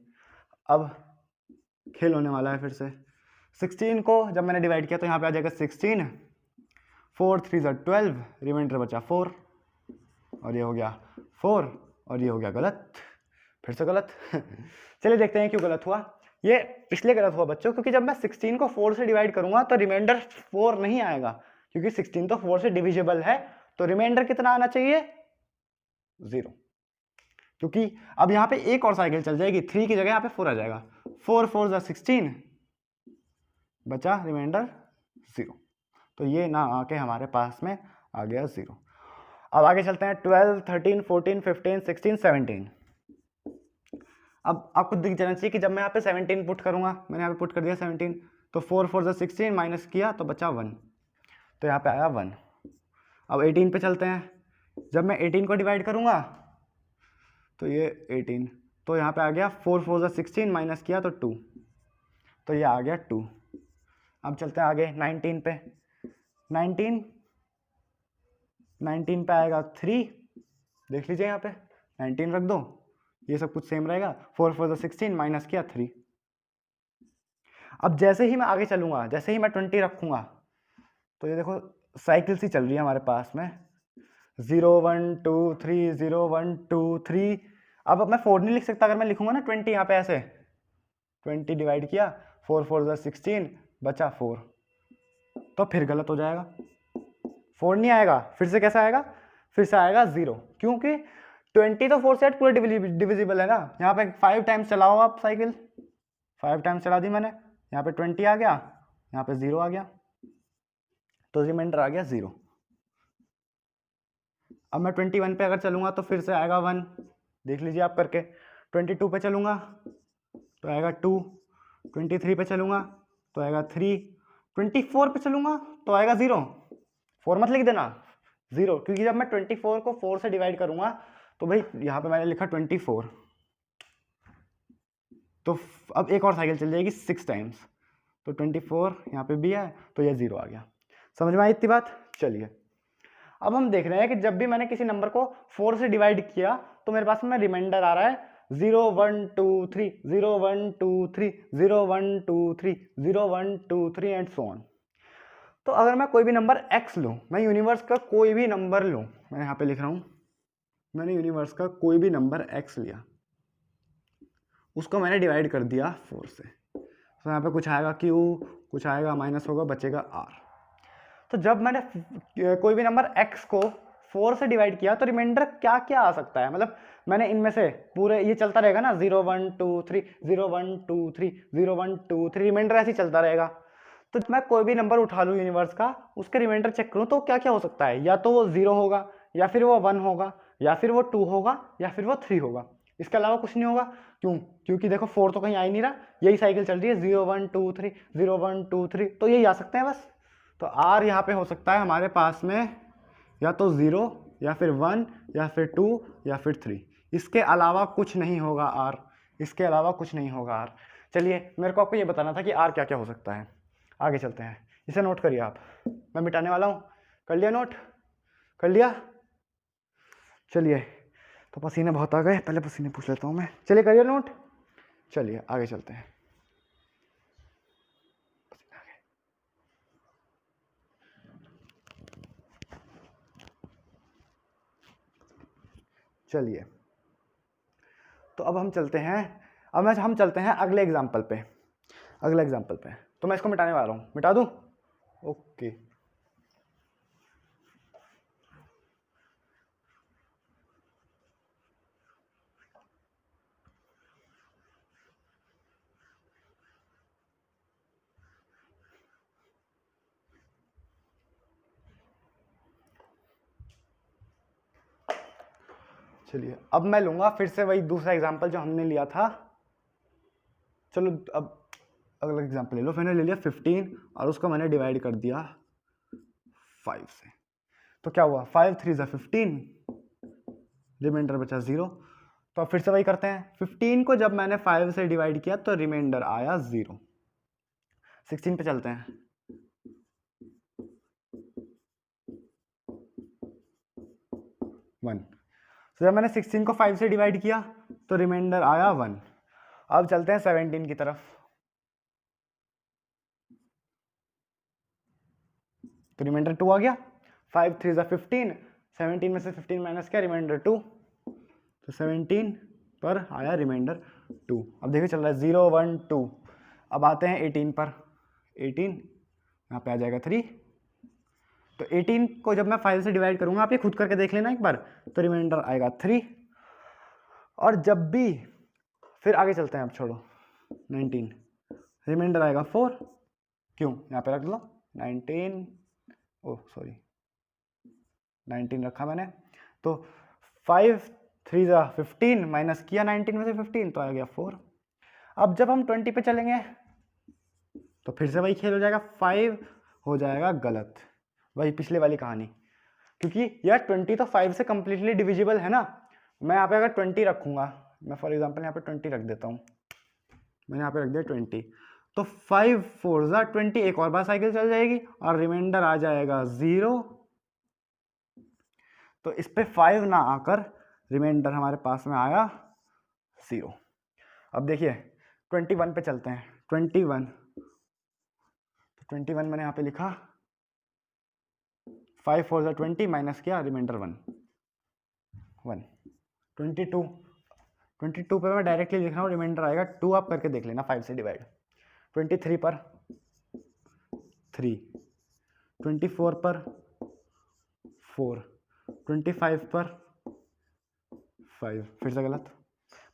अब खेल होने वाला है फिर से। 16 को जब मैंने डिवाइड किया तो यहाँ पे आ जाएगा 16, 4 3 ज़ा 12, रिमाइंडर बचा 4 और ये हो गया 4 और ये हो गया गलत, फिर से गलत चलिए देखते हैं क्यों गलत हुआ। ये इसलिए गलत हुआ बच्चों क्योंकि जब मैं 16 को 4 से डिवाइड करूंगा तो रिमाइंडर 4 नहीं आएगा, क्योंकि 16 तो 4 से डिविजिबल है, तो रिमाइंडर कितना आना चाहिए 0। क्योंकि अब यहाँ पे एक और साइकिल चल जाएगी, 3 की जगह यहाँ पे 4 आ जाएगा, 4 4 ज़ा 16 बचा रिमाइंडर 0। तो ये ना आके हमारे पास में आ गया 0। अब आगे चलते हैं 12 13 14 15 16 17। अब आपको दिख जाना चाहिए कि जब मैं यहाँ पे 17 पुट करूँगा, मैंने यहाँ पे पुट कर दिया 17, तो 4 4 जा 16 माइनस किया तो बचा 1, तो यहाँ पे आया 1। अब 18 पे चलते हैं, जब मैं 18 को डिवाइड करूँगा तो ये 18, तो यहाँ पे आ गया 4 4 जा 16 माइनस किया तो 2, तो ये आ गया 2। अब चलते हैं आगे 19 पे, 19 पे आएगा 3, देख लीजिए यहाँ पे 19 रख दो, ये सब कुछ सेम रहेगा, 4 4 जा 16 माइनस किया 3। अब जैसे ही मैं आगे चलूँगा, जैसे ही मैं 20 रखूँगा, तो ये देखो साइकिल सी चल रही है हमारे पास में, 0 1 2 3 0 1 2 3। अब मैं 4 नहीं लिख सकता, अगर मैं लिखूँगा ना 20 यहाँ पे ऐसे, 20 डिवाइड किया 4 4 जा 16 बचा 4, तो फिर गलत हो जाएगा, 4 नहीं आएगा, फिर से कैसा आएगा, फिर से आएगा 0, क्योंकि 20 तो 4 से पूरे डिविजिबल है ना। यहाँ पे 5 टाइम्स चलाओ आप साइकिल, 5 टाइम्स चला दी मैंने, यहाँ पे 20 आ गया, यहाँ पे 0 आ गया, तो रिमाइंडर आ गया 0। अब मैं 21 पे अगर चलूँगा तो फिर से आएगा 1, देख लीजिए आप करके। 22 पे चलूँगा तो आएगा 2, 23 पे चलूँगा तो आएगा 3, 24 पे चलूँगा तो आएगा 0, 4 मत लिख देना 0, क्योंकि जब मैं 24 को 4 से डिवाइड करूँगा तो भाई यहाँ पे मैंने लिखा 24, तो अब एक और साइकिल चल जाएगी 6 टाइम्स, तो 24 यहाँ पे भी है, तो ये 0 आ गया। समझ में आई इतनी बात? चलिए अब हम देख रहे हैं कि जब भी मैंने किसी नंबर को 4 से डिवाइड किया तो मेरे पास में रिमाइंडर आ रहा है 0 1 2 3 0 1 2 3 0 1 2 3 0 1 2 3 एंड सो ऑन। तो अगर मैं कोई भी नंबर x लूँ, मैं यूनिवर्स का कोई भी नंबर लूँ, मैं यहाँ पे लिख रहा हूँ, मैंने यूनिवर्स का कोई भी नंबर x लिया, उसको मैंने डिवाइड कर दिया 4 से, तो यहाँ पे कुछ आएगा q, कुछ आएगा माइनस होगा, बचेगा r। तो जब मैंने कोई भी नंबर x को 4 से डिवाइड किया तो रिमाइंडर क्या क्या आ सकता है, मतलब मैंने इनमें से पूरे ये चलता रहेगा ना, 0 1 2 3 0 1 2 3 0 1 2 3, रिमाइंडर ऐसे ही चलता रहेगा। तो मैं कोई भी नंबर उठा लूँ यूनिवर्स का, उसके रिमाइंडर चेक करूँ तो क्या क्या हो सकता है, या तो वो 0 होगा, या फिर वो 1 होगा, या फिर वो 2 होगा, या फिर वो 3 होगा, इसके अलावा कुछ नहीं होगा। क्यों? क्योंकि देखो 4 तो कहीं आ ही नहीं रहा, यही साइकिल चल रही है 0 1 2 3 0 1 2 3, तो यही आ सकते हैं बस। तो r यहाँ पे हो सकता है हमारे पास में या तो 0 या फिर 1 या फिर 2 या फिर 3, इसके अलावा कुछ नहीं होगा r, इसके अलावा कुछ नहीं होगा r। चलिए मेरे को आपको ये बताना था कि r क्या क्या हो सकता है। आगे चलते हैं, इसे नोट करिए आप, मैं मिटाने वाला हूँ। कर लिया नोट? कर लिया? चलिए तो पसीने बहुत आ गए, पहले पसीने पूछ लेता हूँ मैं। चलिए करिए नोट, चलिए आगे चलते हैं। चलिए तो अब हम चलते हैं, हम चलते हैं अगले एग्जाम्पल पे, अगले एग्जाम्पल पे। तो मैं इसको मिटाने वाला हूँ, मिटा दूँ? ओके चलिए अब मैं लूँगा फिर से वही दूसरा एग्जाम्पल जो हमने लिया था। चलो अब अगला एग्जाम्पल ले लो, मैंने ले लिया 15 और उसको मैंने डिवाइड कर दिया 5 से, तो क्या हुआ, 5 3 जा 15, रिमाइंडर बचा 0। तो अब फिर से वही करते हैं, 15 को जब मैंने 5 से डिवाइड किया तो रिमाइंडर आया 0। 16 पे चलते हैं, वन। तो जब मैंने 16 को 5 से डिवाइड किया तो रिमाइंडर आया 1। अब चलते हैं 17 की तरफ, तो रिमाइंडर 2 आ गया, 5 3 जा 15, 17 में से 15 माइनस किया, रिमाइंडर 2, तो 17 पर आया रिमाइंडर 2। अब देखिए चल रहा है 0 1 2। अब आते हैं 18 पर, 18 यहाँ पे आ जाएगा 3, तो 18 को जब मैं 5 से डिवाइड करूंगा, आप ये खुद करके देख लेना एक बार, तो रिमाइंडर आएगा 3। और जब भी फिर आगे चलते हैं, अब छोड़ो 19, रिमाइंडर आएगा 4, क्यों यहाँ पे रख लो 19, ओह सॉरी 19 रखा मैंने, तो 5 3 ज़ा 15, माइनस किया 19 में से 15 तो आ गया 4। अब जब हम 20 पे चलेंगे तो फिर से वही खेल हो जाएगा, 5 हो जाएगा गलत, वही पिछले वाली कहानी, क्योंकि यार 20 तो 5 से कंप्लीटली डिविजिबल है ना। मैं यहाँ पे अगर 20 रखूँगा, मैं फॉर एग्जांपल यहाँ पे 20 रख देता हूँ, मैंने यहाँ पे रख दिया 20, तो 5 4 ज़ा 20, एक और बार साइकिल चल जाएगी और रिमाइंडर आ जाएगा 0। तो इस पे 5 ना आकर रिमाइंडर हमारे पास में आया 0। अब देखिए 21 पे चलते हैं, 21, तो 21 मैंने यहाँ पे लिखा 5 4 ज़ा 20, माइनस किया रिमाइंडर 1 1। 22 पे मैं डायरेक्टली लिख रहा हूँ, रिमाइंडर आएगा 2, आप करके देख लेना 5 से डिवाइड। 23 पर 3, 24 पर 4, 25 पर 5, फिर से गलत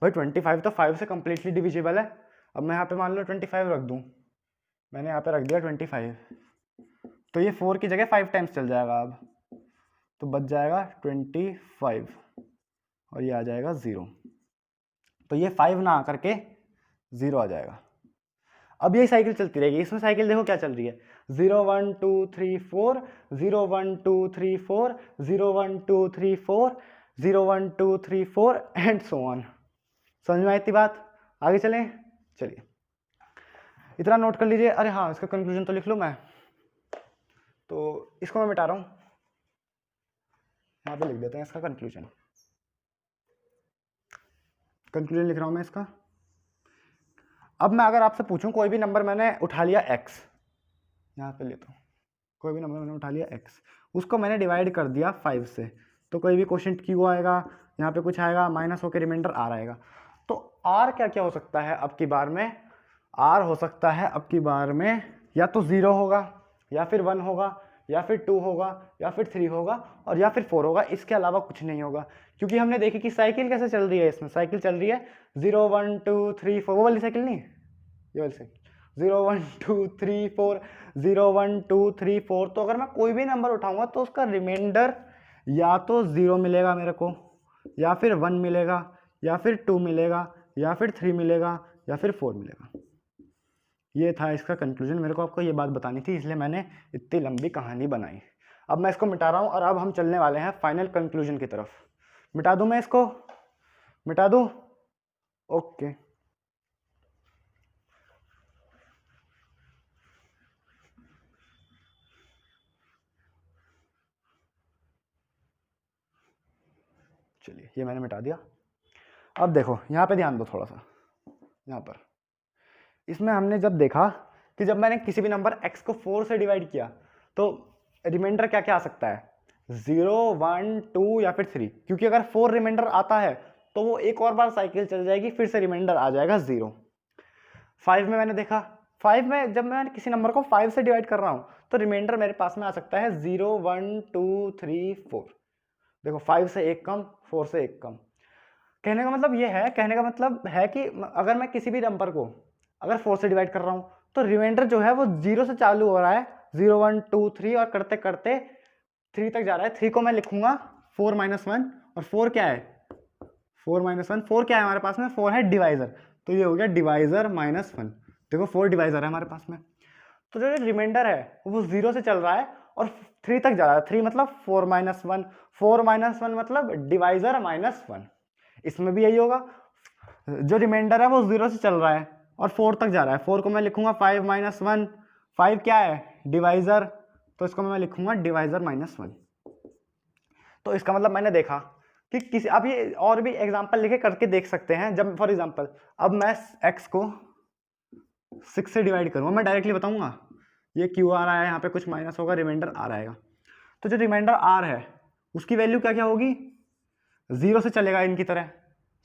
भाई। 25 तो 5 से कंप्लीटली डिविजिबल है। अब मैं यहाँ पे मान लो 25 रख दूँ, मैंने यहाँ पे रख दिया 25, तो ये 4 की जगह 5 टाइम्स चल जाएगा। अब तो बच जाएगा 25 और ये आ जाएगा 0, तो ये 5 ना आकर के 0 आ जाएगा। अब ये साइकिल चलती रहेगी, इसमें साइकिल देखो क्या चल रही है, 0 1 2 3 4, 0 1 2 3 4, 0 1 2 3 4, 0 1 2 3 4 एंड सो ऑन। समझ में आई थी बात? आगे चलें, चलिए इतना नोट कर लीजिए। अरे हाँ, इसका कंक्लूजन तो लिख लूँ मैं, तो इसको मैं मिटा रहा हूँ, यहाँ पे लिख देते हैं इसका कंक्लूजन लिख रहा हूँ मैं इसका। अब मैं अगर आपसे पूछूं, कोई भी नंबर मैंने उठा लिया x, यहाँ पे लेता हूँ, कोई भी नंबर मैंने उठा लिया x, उसको मैंने डिवाइड कर दिया 5 से, तो कोई भी क्वेश्चन क्यू आएगा, यहाँ पे कुछ आएगा, माइनस होकर रिमाइंडर r आएगा। तो r क्या क्या हो सकता है अब की बार में? r हो सकता है अब की बार में या तो 0 होगा, या फिर 1 होगा, या फिर 2 होगा, या फिर 3 होगा, और या फिर 4 होगा। इसके अलावा कुछ नहीं होगा, क्योंकि हमने देखी कि साइकिल कैसे चल रही है। इसमें साइकिल चल रही है 0 1 2 3 4, वो वाली साइकिल नहीं, ये वाली साइकिल 0 1 2 3 4, 0 1 2 3 4। तो अगर मैं कोई भी नंबर उठाऊंगा तो उसका रिमाइंडर या तो 0 मिलेगा मेरे को, या फिर 1 मिलेगा, या फिर 2 मिलेगा, या फिर 3 मिलेगा, या फिर 4 मिलेगा। ये था इसका कंक्लूजन। मेरे को आपको ये बात बतानी थी, इसलिए मैंने इतनी लंबी कहानी बनाई। अब मैं इसको मिटा रहा हूँ और अब हम चलने वाले हैं फाइनल कंक्लूजन की तरफ। मिटा दूँ मैं इसको, मिटा दूँ? ओके, चलिए ये मैंने मिटा दिया। अब देखो यहाँ पे ध्यान दो थोड़ा सा, यहाँ पर इसमें हमने जब देखा कि जब मैंने किसी भी नंबर x को 4 से डिवाइड किया तो रिमाइंडर क्या क्या आ सकता है, 0 1 2 या फिर 3, क्योंकि अगर 4 रिमाइंडर आता है तो वो एक और बार साइकिल चल जाएगी, फिर से रिमाइंडर आ जाएगा 0। 5 में मैंने देखा, 5 में जब मैं किसी नंबर को 5 से डिवाइड कर रहा हूँ तो रिमाइंडर मेरे पास में आ सकता है 0 1 2 3 4। देखो 5 से एक कम, 4 से एक कम। कहने का मतलब ये है, कहने का मतलब है कि अगर मैं किसी भी नंबर को अगर 4 से डिवाइड कर रहा हूँ तो रिमाइंडर जो है वो 0 से चालू हो रहा है, 0 1 2 3 और करते करते 3 तक जा रहा है। 3 को मैं लिखूंगा 4 - 1, और 4 क्या है, 4 - 1, 4 क्या है हमारे पास में, 4 है डिवाइजर, तो ये हो गया डिवाइजर -1। देखो 4 डिवाइजर है हमारे पास में, तो जो रिमाइंडर है वो 0 से चल रहा है और 3 तक जा रहा है। 3 मतलब 4 - 1, 4 - 1 मतलब डिवाइजर -1। इसमें भी यही होगा, जो रिमाइंडर है वो 0 से चल रहा है और 4 तक जा रहा है। 4 को मैं लिखूंगा 5 - 1, 5 क्या है, डिवाइजर, तो इसको मैं लिखूंगा डिवाइजर -1। तो इसका मतलब मैंने देखा कि किसी, आप ये और भी एग्जांपल लेके करके देख सकते हैं। जब फॉर एग्जांपल अब मैं x को 6 से डिवाइड करूँगा, मैं डायरेक्टली बताऊंगा ये क्यों आ रहा है, यहाँ पे कुछ माइनस होगा, रिमाइंडर r आएगा। तो जो रिमाइंडर r है उसकी वैल्यू क्या क्या होगी, 0 से चलेगा इनकी तरह,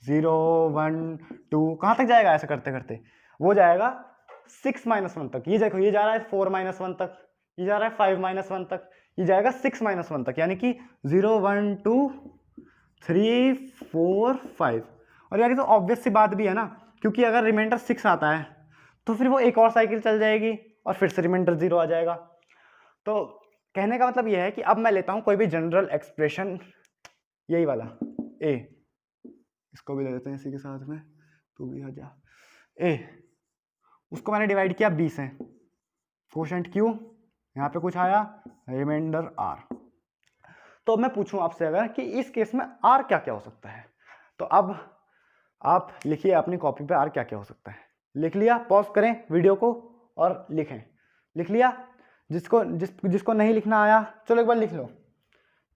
0 1 2, कहाँ तक जाएगा ऐसा करते करते, वो जाएगा 6 - 1 तक। ये देखो ये जा रहा है 4 - 1 तक, ये जा रहा है 5 - 1 तक, ये जाएगा 6 - 1 तक, यानी कि 0 1 2 3 4 5। और यार ये तो ऑब्वियस सी बात भी है ना, क्योंकि अगर रिमाइंडर 6 आता है तो फिर वो एक और साइकिल चल जाएगी और फिर से रिमाइंडर 0 आ जाएगा। तो कहने का मतलब ये है कि अब मैं लेता हूँ कोई भी जनरल एक्सप्रेशन, यही वाला a, इसको भी ले लेते हैं इसी के साथ में, तो भी आ जा ए, उसको मैंने डिवाइड किया बी से, कोशेंट क्यू, यहाँ पे कुछ आया रिमाइंडर आर। तो मैं पूछूं आपसे अगर कि इस केस में आर क्या क्या हो सकता है, तो अब आप लिखिए अपनी कॉपी पे आर क्या क्या हो सकता है। लिख लिया? पॉज करें वीडियो को और लिखें। लिख लिया? जिसको नहीं लिखना आया चलो एक बार लिख लो,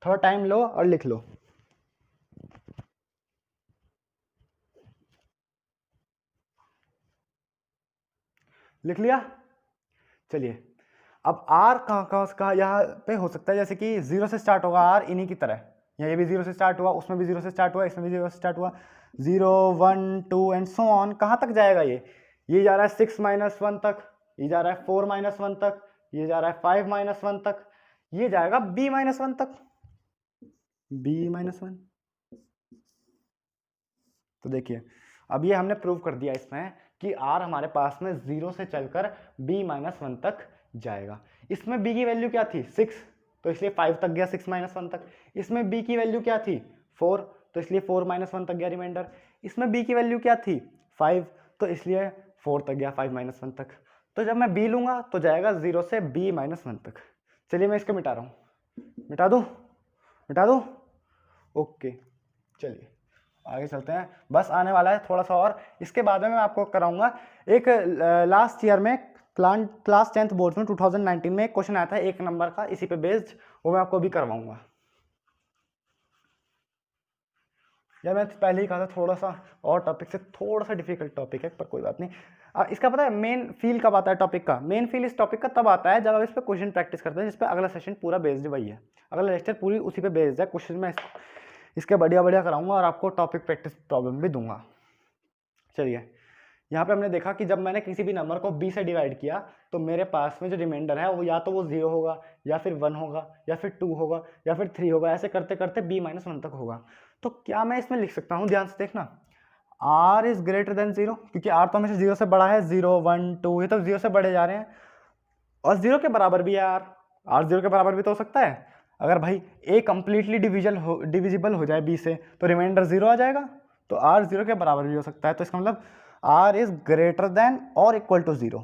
थोड़ा टाइम लो और लिख लो। लिख लिया? चलिए अब आर कहाँ यहाँ पे हो सकता है, जैसे कि 0 से स्टार्ट होगा आर इन्हीं की तरह, ये भी 0 से स्टार्ट हुआ, उसमें भी 0 से स्टार्ट हुआ, इसमें भी 0 से स्टार्ट हुआ, 0 1 2 एंड सो ऑन। कहाँ तक जाएगा ये जा रहा है 6 - 1 तक, ये जा रहा है 4 - 1 तक, ये जा रहा है 5 - 1 तक, ये जाएगा b - 1 तक, b - 1। तो देखिए अब ये हमने प्रूव कर दिया इसमें कि r हमारे पास में 0 से चलकर b - 1 तक जाएगा। इसमें b की वैल्यू क्या थी 6, तो इसलिए 5 तक गया 6 - 1 तक। इसमें b की वैल्यू क्या थी 4, तो इसलिए 4 - 1 तक गया रिमाइंडर। इसमें b की वैल्यू क्या थी 5, तो इसलिए 4 तक गया 5 - 1 तक। तो जब मैं b लूंगा तो जाएगा 0 से b - 1 तक। चलिए मैं इसको मिटा रहा हूँ, मिटा दूँ ओके। चलिए आगे चलते हैं, बस आने वाला है थोड़ा सा और, इसके बाद में मैं आपको कराऊंगा एक लास्ट ईयर में क्लास 10th बोर्ड में 2019 में एक क्वेश्चन आया था 1 नंबर का इसी पे बेस्ड, वो मैं आपको अभी करवाऊंगा। यार मैं पहले ही कहा था थोड़ा सा और टॉपिक से थोड़ा सा डिफिकल्ट टॉपिक है, पर कोई बात नहीं। इसका पता है मेन फील कब आता है टॉपिक का? मेन फील इस टॉपिक का तब आता है जब आप इस पर क्वेश्चन प्रैक्टिस करते हैं, जिस पर अगला सेशन पूरा बेस्ड वही है, अगला लेक्चर पूरी उसी पे बेस्ड है। क्वेश्चन में इसके बढ़िया बढ़िया कराऊंगा और आपको टॉपिक प्रैक्टिस प्रॉब्लम भी दूंगा। चलिए यहाँ पे हमने देखा कि जब मैंने किसी भी नंबर को b से डिवाइड किया तो मेरे पास में जो रिमाइंडर है वो या तो वो 0 होगा, या फिर 1 होगा, या फिर 2 होगा, या फिर 3 होगा, ऐसे करते करते b - 1 तक होगा। तो क्या मैं इसमें लिख सकता हूँ, ध्यान से देखना, r इज ग्रेटर देन 0, क्योंकि r तो हमेशा 0 से बड़ा है, 0 1 2 ये तो 0 से बड़े जा रहे हैं, और 0 के बराबर भी है r 0 के बराबर भी तो हो सकता है। अगर भाई a कंप्लीटली डिविजिबल हो जाए b से तो रिमाइंडर 0 आ जाएगा, तो r 0 के बराबर भी हो सकता है। तो इसका मतलब r इज ग्रेटर देन और इक्वल टू 0,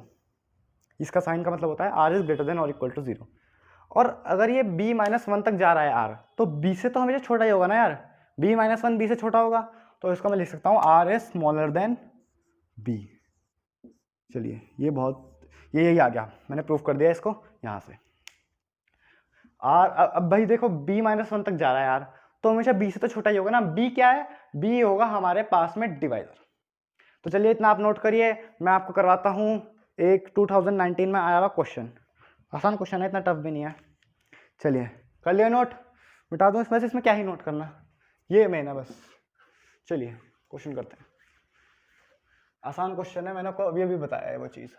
इसका साइन का मतलब होता है r इज ग्रेटर देन और इक्वल टू 0। और अगर ये b - 1 तक जा रहा है r, तो b से तो हमेशा छोटा ही होगा ना यार, b - 1 b से छोटा होगा, तो इसका मैं लिख सकता हूँ r is smaller than b। चलिए ये यही आ गया, मैंने प्रूफ कर दिया इसको यहाँ से। अब भाई देखो b - 1 तक जा रहा है यार, तो हमेशा b से तो छोटा ही होगा ना, b क्या है, b होगा हमारे पास में डिवाइजर। तो चलिए इतना आप नोट करिए, मैं आपको करवाता हूँ एक 2019 में आया हुआ क्वेश्चन, आसान क्वेश्चन है, इतना टफ भी नहीं है। चलिए कर लिया नोट, मिटा दूँ इसमें से, इसमें क्या ही नोट करना, ये मेन है बस। चलिए क्वेश्चन करते हैं, आसान क्वेश्चन है, मैंने आपको अभी अभी बताया है वो चीज़।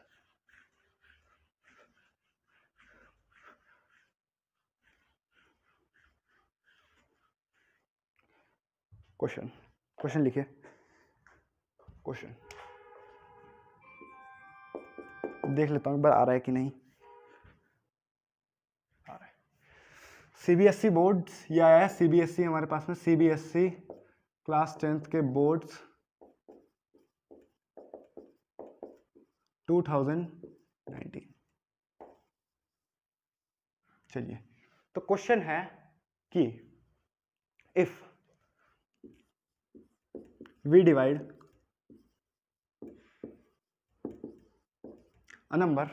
क्वेश्चन लिखिए, क्वेश्चन देख लेता हूँ एक बार आ रहा है कि नहीं आ रहा है। सीबीएसई बोर्ड्स ये आया है, सीबीएसई हमारे पास में, सीबीएसई क्लास 10th के बोर्ड्स 2019। चलिए तो क्वेश्चन है कि if we divide a number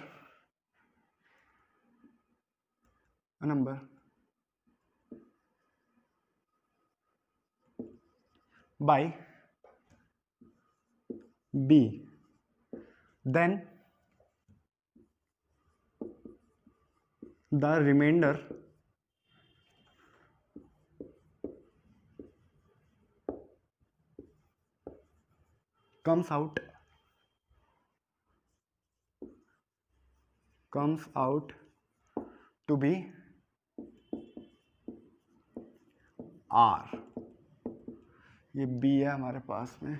by b, then the remainder comes out to be r, ये b है हमारे पास में,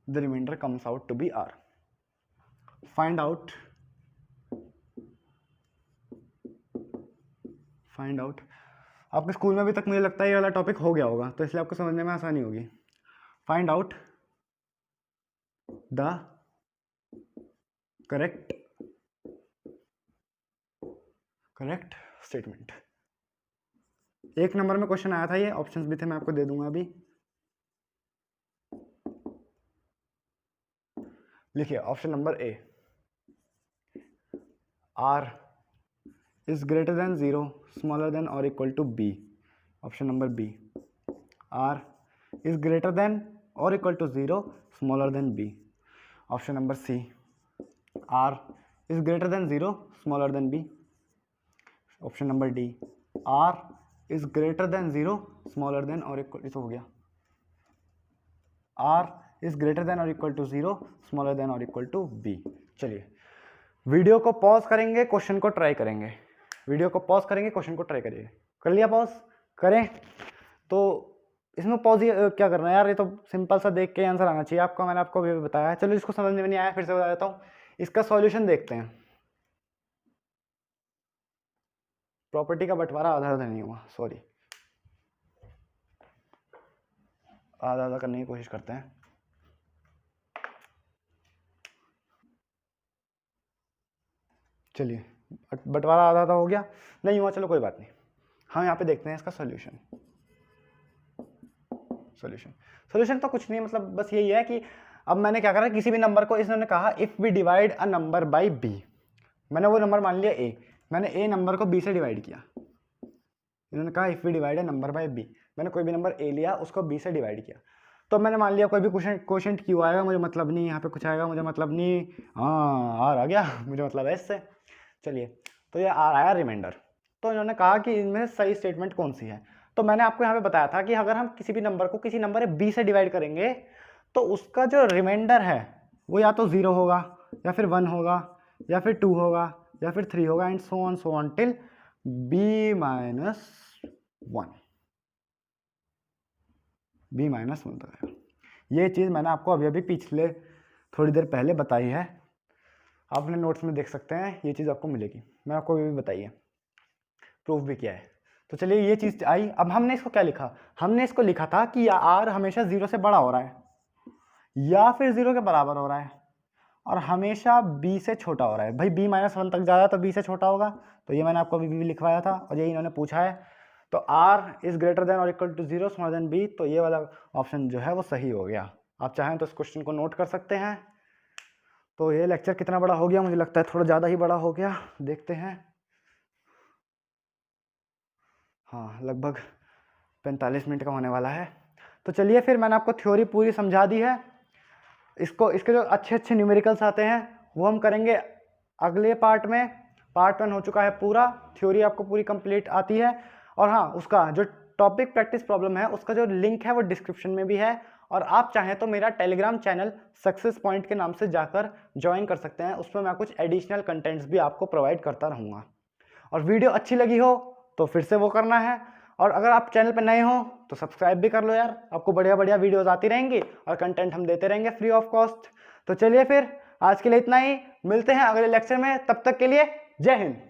the remainder comes out to be r। Find out आपके स्कूल में अभी तक मुझे लगता है ये वाला टॉपिक हो गया होगा, तो इसलिए आपको समझने में आसानी होगी। Find out the correct statement. एक नंबर में क्वेश्चन आया था, ये ऑप्शंस भी थे, मैं आपको दे दूंगा अभी। लिखिए option number A, r is greater than 0 smaller than और equal to b. Option number B, r is greater than और equal to 0 smaller than b. Option number C, r is greater than 0 smaller than b. Option number D, r is greater than 0 smaller than और equal, हो गया, r is greater than और equal to 0 smaller than और equal to B. चलिए video को pause करेंगे, question को try करेंगे। वीडियो को पॉज करेंगे, क्वेश्चन को ट्राई करिए। कर लिया पॉज? करें तो इसमें पॉज क्या करना है यार, ये तो सिंपल सा देख के आंसर आना चाहिए आपका, मैंने आपको अभी बताया। चलो इसको समझ में नहीं आया फिर से बता देता हूँ, इसका सॉल्यूशन देखते हैं। प्रॉपर्टी का बंटवारा आधा आधा नहीं हुआ, सॉरी, आधा आधा करने की कोशिश करते हैं। चलिए बंटवारा आधा आधा हो गया, नहीं हुआ, चलो कोई बात नहीं। हम यहाँ पे देखते हैं इसका सॉल्यूशन। सॉल्यूशन तो कुछ नहीं, मतलब बस यही है कि अब मैंने क्या करा, किसी भी नंबर को, इन्होंने कहा if we divide a number by B, मैंने वो नंबर मान लिया ए, मैंने ए नंबर को बी से डिवाइड किया। इन्होंने कहा if we divide a number by B, मैंने कोई भी नंबर ए लिया, उसको बी से डिवाइड किया। तो मैंने मान लिया कोई भी क्वेश्चन क्यों आएगा मुझे मतलब नहीं, यहाँ पे कुछ आएगा मुझे मतलब नहीं, हाँ आर आ गया मुझे मतलब है इससे। चलिए तो ये आर आया रिमाइंडर। तो इन्होंने कहा कि इनमें सही स्टेटमेंट कौन सी है, तो मैंने आपको यहाँ पे बताया था कि अगर हम किसी भी नंबर को किसी नंबर बी से डिवाइड करेंगे तो उसका जो रिमाइंडर है वो या तो 0 होगा या फिर 1 होगा या फिर 2 होगा या फिर 3 होगा and so on till b minus 1 तक आएगा। ये चीज़ मैंने आपको अभी अभी पिछले थोड़ी देर पहले बताई है, आप अपने नोट्स में देख सकते हैं, ये चीज़ आपको मिलेगी, मैं आपको अभी भी बताई है, प्रूफ भी किया है। तो चलिए ये चीज़ आई। अब हमने इसको क्या लिखा, हमने इसको लिखा था कि आर हमेशा 0 से बड़ा हो रहा है या फिर 0 के बराबर हो रहा है और हमेशा b से छोटा हो रहा है। भाई b माइनस 1 तक जा रहा है तो b से छोटा होगा, तो ये मैंने आपको अभी भी लिखवाया था और यही इन्होंने पूछा है। तो r इज ग्रेटर देन और equal to 0 smaller than b, तो ये वाला ऑप्शन जो है वो सही हो गया। आप चाहें तो इस क्वेश्चन को नोट कर सकते हैं। तो ये लेक्चर कितना बड़ा हो गया, मुझे लगता है थोड़ा ज़्यादा ही बड़ा हो गया, देखते हैं। हाँ लगभग 45 मिनट का होने वाला है। तो चलिए फिर मैंने आपको थ्योरी पूरी समझा दी है। इसके जो अच्छे अच्छे न्यूमेरिकल्स आते हैं वो हम करेंगे अगले पार्ट में। पार्ट 1 हो चुका है पूरा, थ्योरी आपको पूरी कंप्लीट आती है। और हाँ, उसका जो टॉपिक प्रैक्टिस प्रॉब्लम है उसका जो लिंक है वो डिस्क्रिप्शन में भी है, और आप चाहें तो मेरा टेलीग्राम चैनल सक्सेस पॉइंट के नाम से जाकर ज्वाइन कर सकते हैं। उसमें मैं कुछ एडिशनल कंटेंट्स भी आपको प्रोवाइड करता रहूँगा। और वीडियो अच्छी लगी हो तो फिर से वो करना है, और अगर आप चैनल पर नए हो तो सब्सक्राइब भी कर लो यार, आपको बढ़िया बढ़िया वीडियोस आती रहेंगी और कंटेंट हम देते रहेंगे फ्री ऑफ कॉस्ट। तो चलिए फिर आज के लिए इतना ही, मिलते हैं अगले लेक्चर में, तब तक के लिए जय हिंद।